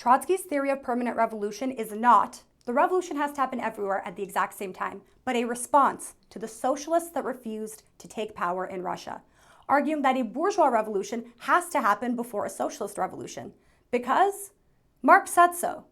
Trotsky's theory of permanent revolution is not the revolution has to happen everywhere at the exact same time, but a response to the socialists that refused to take power in Russia, arguing that a bourgeois revolution has to happen before a socialist revolution, because Marx said so.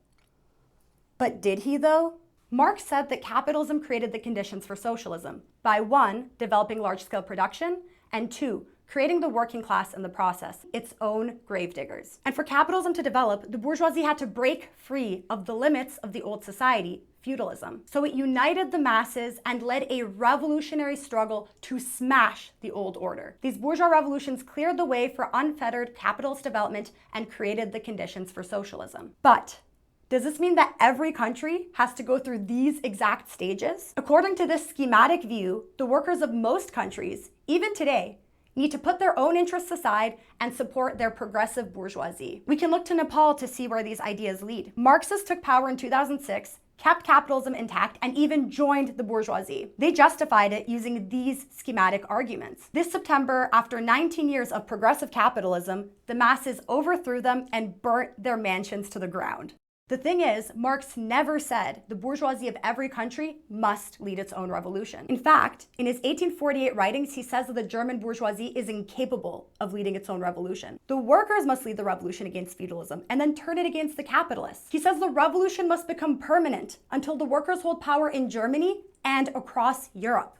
But did he though? Marx said that capitalism created the conditions for socialism by 1, developing large-scale production, and 2, creating the working class in the process, its own gravediggers. And for capitalism to develop, the bourgeoisie had to break free of the limits of the old society, feudalism. So it united the masses and led a revolutionary struggle to smash the old order. These bourgeois revolutions cleared the way for unfettered capitalist development and created the conditions for socialism. But does this mean that every country has to go through these exact stages? According to this schematic view, the workers of most countries, even today, need to put their own interests aside and support their progressive bourgeoisie. We can look to Nepal to see where these ideas lead. Marxists took power in 2006, kept capitalism intact, and even joined the bourgeoisie. They justified it using these schematic arguments. This September, after 19 years of progressive capitalism, the masses overthrew them and burnt their mansions to the ground. The thing is, Marx never said the bourgeoisie of every country must lead its own revolution. In fact, in his 1848 writings, he says that the German bourgeoisie is incapable of leading its own revolution. The workers must lead the revolution against feudalism and then turn it against the capitalists. He says the revolution must become permanent until the workers hold power in Germany and across Europe.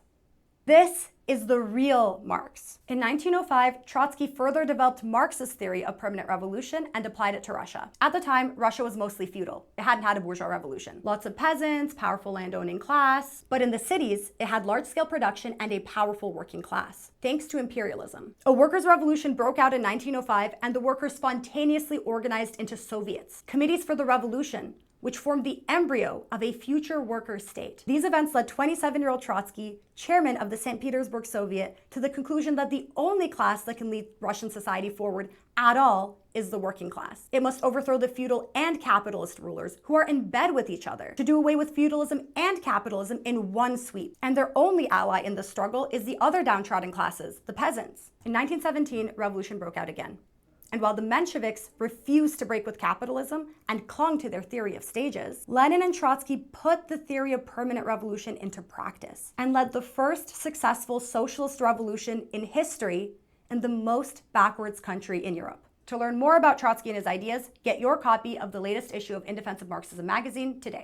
This is the real Marx. In 1905, Trotsky further developed Marx's theory of permanent revolution and applied it to Russia. At the time, Russia was mostly feudal. It hadn't had a bourgeois revolution. Lots of peasants, powerful landowning class, but in the cities, it had large-scale production and a powerful working class, thanks to imperialism. A workers' revolution broke out in 1905, and the workers spontaneously organized into Soviets, committees for the revolution, which formed the embryo of a future worker state. These events led 27-year-old Trotsky, chairman of the St. Petersburg Soviet, to the conclusion that the only class that can lead Russian society forward at all is the working class. It must overthrow the feudal and capitalist rulers who are in bed with each other to do away with feudalism and capitalism in one sweep. And their only ally in the struggle is the other downtrodden classes, the peasants. In 1917, revolution broke out again. And while the Mensheviks refused to break with capitalism and clung to their theory of stages, Lenin and Trotsky put the theory of permanent revolution into practice and led the first successful socialist revolution in history in the most backwards country in Europe. To learn more about Trotsky and his ideas, get your copy of the latest issue of In Defense of Marxism magazine today.